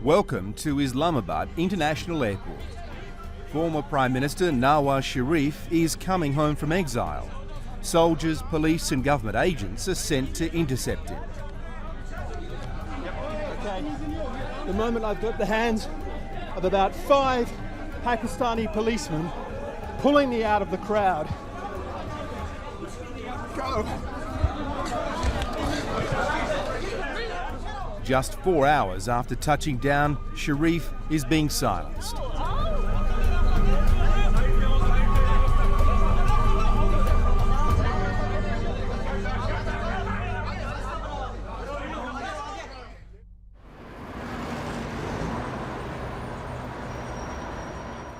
Welcome to Islamabad International Airport. Former Prime Minister Nawaz Sharif is coming home from exile. Soldiers, police and government agents are sent to intercept him. Okay. The moment I've got the hands of about 5 Pakistani policemen pulling me out of the crowd. Go! Just 4 hours after touching down, Sharif is being silenced.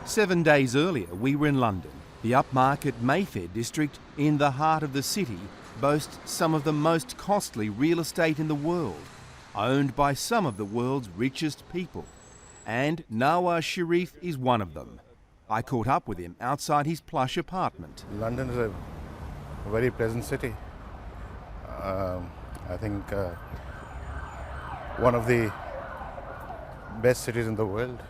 Seven days earlier, we were in London. The upmarket Mayfair district in the heart of the city boasts some of the most costly real estate in the world, owned by some of the world's richest people. And Nawaz Sharif is one of them. I caught up with him outside his plush apartment. London is a very pleasant city. I think one of the best cities in the world.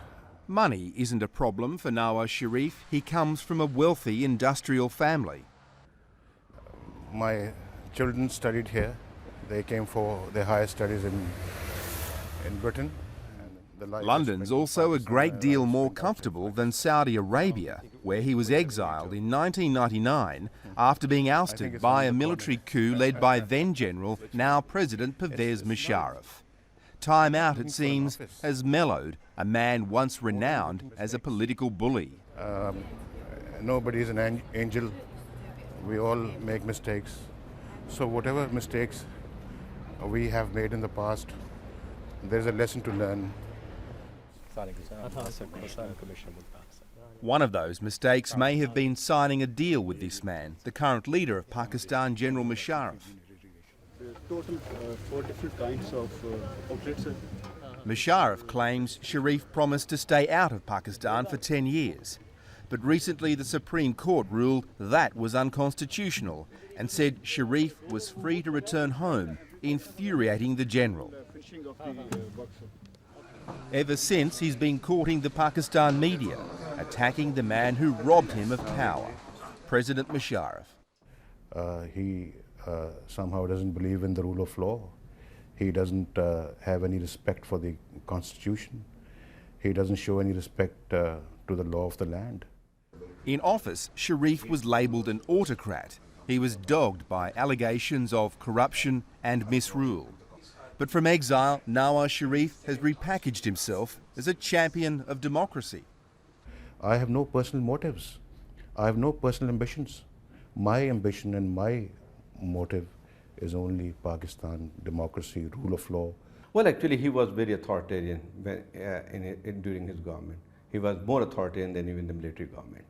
Money isn't a problem for Nawaz Sharif. He comes from a wealthy industrial family. My children studied here. They came for their higher studies in Britain. London's also a great deal more comfortable than Saudi Arabia, where he was exiled in 1999 after being ousted by a military coup led by then-General, now President Pervez Musharraf. Time out, it seems, has mellowed a man once renowned as a political bully. Nobody is an angel. We all make mistakes. So whatever mistakes we have made in the past, there's a lesson to learn. One of those mistakes may have been signing a deal with this man, the current leader of Pakistan, General Musharraf. Total 4 different kinds of outlets. Musharraf claims Sharif promised to stay out of Pakistan for 10 years. But recently the Supreme Court ruled that was unconstitutional and said Sharif was free to return home, infuriating the general. Ever since, he's been courting the Pakistan media, attacking the man who robbed him of power, President Musharraf. He somehow doesn't believe in the rule of law. He doesn't have any respect for the Constitution. He doesn't show any respect to the law of the land. In office, Sharif was labelled an autocrat. He was dogged by allegations of corruption and misrule. But from exile, Nawaz Sharif has repackaged himself as a champion of democracy. I have no personal motives. I have no personal ambitions. My ambition and my motive is only Pakistan, democracy, rule of law. Well, actually, he was very authoritarian during his government. He was more authoritarian than even the military government.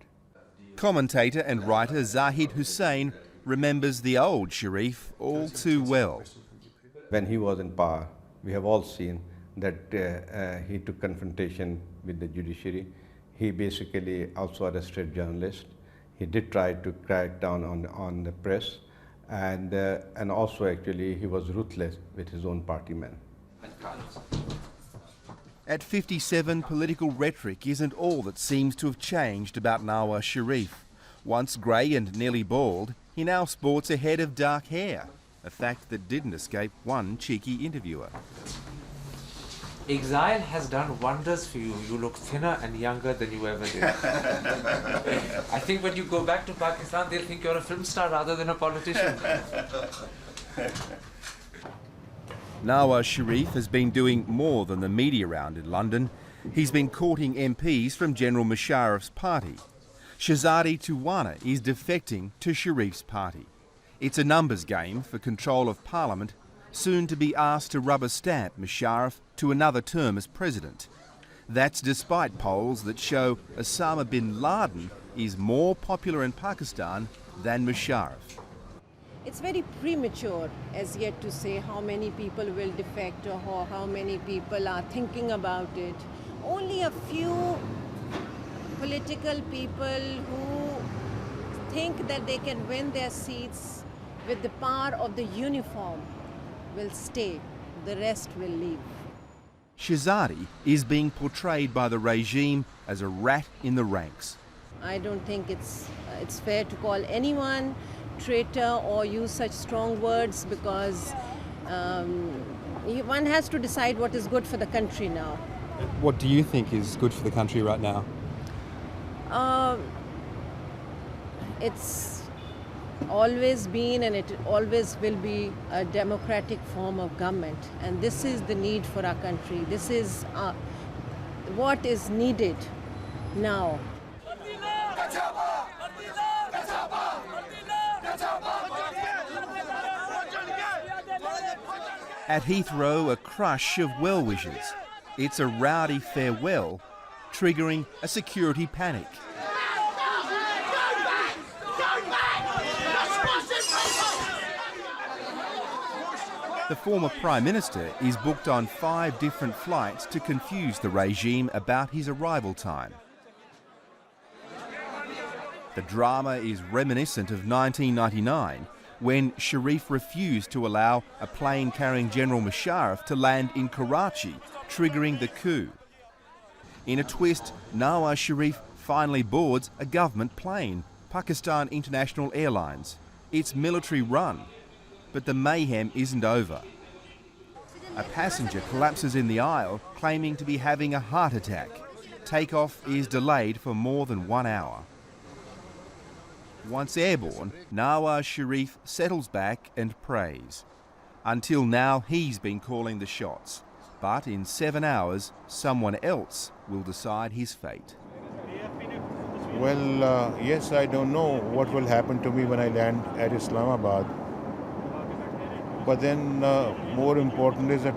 Commentator and writer Zhaid Hussain remembers the old Sharif all too well. When he was in power, we have all seen that he took confrontation with the judiciary. He basically also arrested journalists. He did try to crack down on the press. And also actually he was ruthless with his own party men. At 57, political rhetoric isn't all that seems to have changed about Nawaz Sharif. Once grey and nearly bald, he now sports a head of dark hair, a fact that didn't escape one cheeky interviewer. Exile has done wonders for you. You look thinner and younger than you ever did. I think when you go back to Pakistan, they'll think you're a film star rather than a politician. Nawaz Sharif has been doing more than the media round in London. He's been courting MPs from General Musharraf's party. Shahzadi Tuwana is defecting to Sharif's party. It's a numbers game for control of Parliament, soon to be asked to rubber stamp Musharraf to another term as president. That's despite polls that show Osama bin Laden is more popular in Pakistan than Musharraf. It's very premature as yet to say how many people will defect or how many people are thinking about it. Only a few political people who think that they can win their seats with the power of the uniform will stay. The rest will leave. Shahzadi is being portrayed by the regime as a rat in the ranks. I don't think it's fair to call anyone traitor or use such strong words, because one has to decide what is good for the country now. What do you think is good for the country right now? It's always been and it always will be a democratic form of government, and this is the need for our country. This is what is needed now. At Heathrow, a crush of well-wishers. It's a rowdy farewell, triggering a security panic. The former Prime Minister is booked on 5 different flights to confuse the regime about his arrival time. The drama is reminiscent of 1999, when Sharif refused to allow a plane carrying General Musharraf to land in Karachi, triggering the coup. In a twist, Nawaz Sharif finally boards a government plane, Pakistan International Airlines. It's military run, but the mayhem isn't over. A passenger collapses in the aisle, claiming to be having a heart attack. Takeoff is delayed for more than 1 hour. Once airborne, Nawaz Sharif settles back and prays. Until now, he's been calling the shots. But in 7 hours, someone else will decide his fate. Well, yes, I don't know what will happen to me when I land at Islamabad. But then more important is that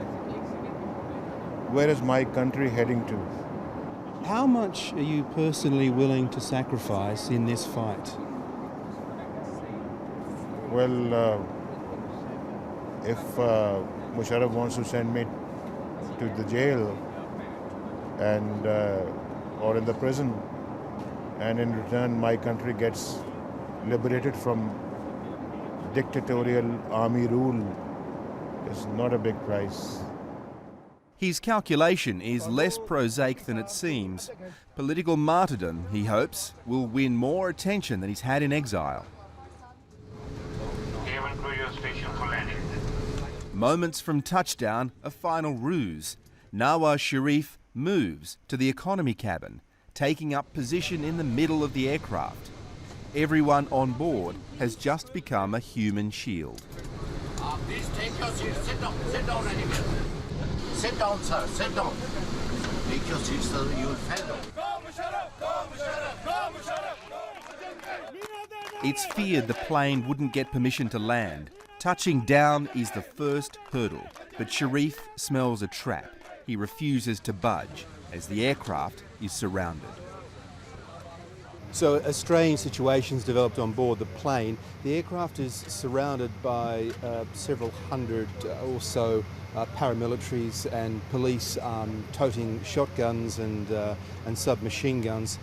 where is my country heading to? How much are you personally willing to sacrifice in this fight? Well, if Musharraf wants to send me to the jail and or in the prison, and in return my country gets liberated from dictatorial army rule, is not a big price. His calculation is less prosaic than it seems. Political martyrdom, he hopes, will win more attention than he's had in exile. Moments from touchdown, a final ruse. Nawaz Sharif moves to the economy cabin, taking up position in the middle of the aircraft. Everyone on board has just become a human shield. Please take your seat. Sit down. Sit down anywhere. Sit down, sir. Sit down. Take your seat, sir. You will fall down. It's feared the plane wouldn't get permission to land. Touching down is the first hurdle, but Sharif smells a trap. He refuses to budge as the aircraft is surrounded. So a strange situation's developed on board the plane. The aircraft is surrounded by several hundred or so paramilitaries and police toting shotguns and submachine guns.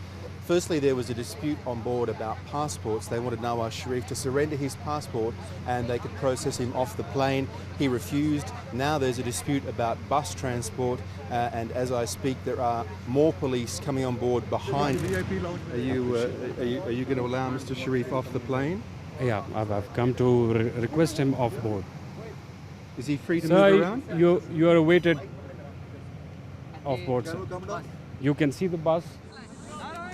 Firstly, there was a dispute on board about passports. They wanted Nawaz Sharif to surrender his passport and they could process him off the plane. He refused. Now there's a dispute about bus transport, and as I speak, there are more police coming on board behind. Are you going to allow Mr. Sharif off the plane? Yeah, I've come to request him off board. Is he free to move around? You are awaited off board, sir. You can see the bus.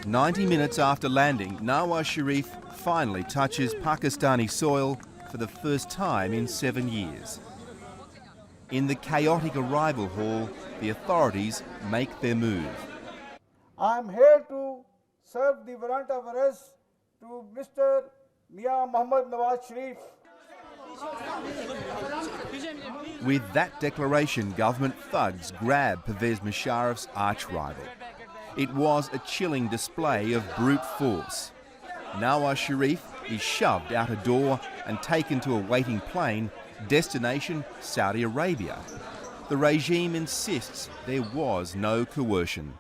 90 minutes after landing, Nawaz Sharif finally touches Pakistani soil for the first time in 7 years. In the chaotic arrival hall, the authorities make their move. I am here to serve the warrant of arrest to Mr. Mia Mohammad Nawaz Sharif. With that declaration, government thugs grab Pervez Musharraf's arch-rival. It was a chilling display of brute force. Nawaz Sharif is shoved out a door and taken to a waiting plane, destination Saudi Arabia. The regime insists there was no coercion.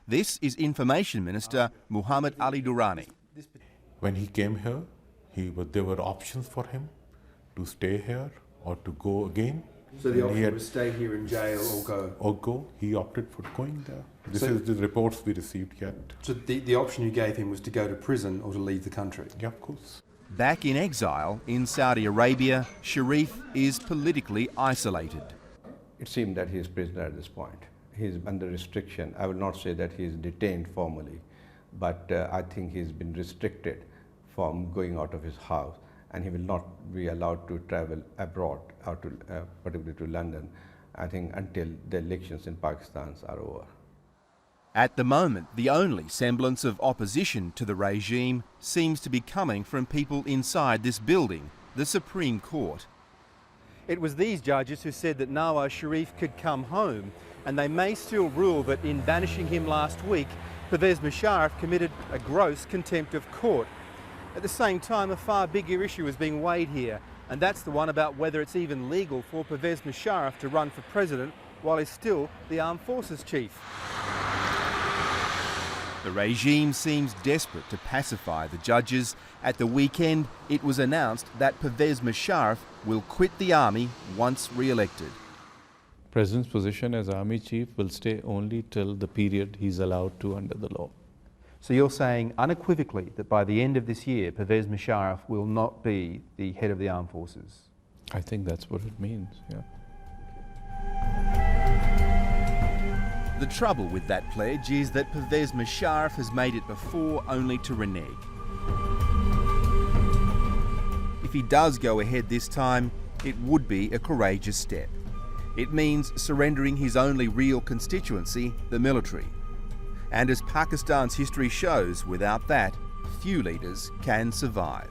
This is Information Minister Muhammad Ali Durrani. When he came here, there were options for him to stay here or to go again. So the And he option had- was stay here in jail or go. Or go. He opted for going there. This So- is the reports we received yet. So the option you gave him was to go to prison or to leave the country. Yeah, of course. Back in exile in Saudi Arabia, Sharif is politically isolated. It seemed that he is prisoner at this point. He is under restriction. I will not say that he is detained formally, but I think he's been restricted from going out of his house, and he will not be allowed to travel abroad, or to, particularly to London, I think, until the elections in Pakistan are over. At the moment, the only semblance of opposition to the regime seems to be coming from people inside this building, the Supreme Court. It was these judges who said that Nawaz Sharif could come home, and they may still rule that in banishing him last week, Pervez Musharraf committed a gross contempt of court. At the same time, a far bigger issue is being weighed here, and that's the one about whether it's even legal for Pervez Musharraf to run for president while he's still the armed forces chief. The regime seems desperate to pacify the judges. At the weekend, it was announced that Pervez Musharraf will quit the army once re-elected. President's position as army chief will stay only till the period he's allowed to under the law. So you're saying unequivocally that by the end of this year, Pervez Musharraf will not be the head of the armed forces? I think that's what it means, yeah. The trouble with that pledge is that Pervez Musharraf has made it before only to renege. If he does go ahead this time, it would be a courageous step. It means surrendering his only real constituency, the military. And as Pakistan's history shows, without that, few leaders can survive.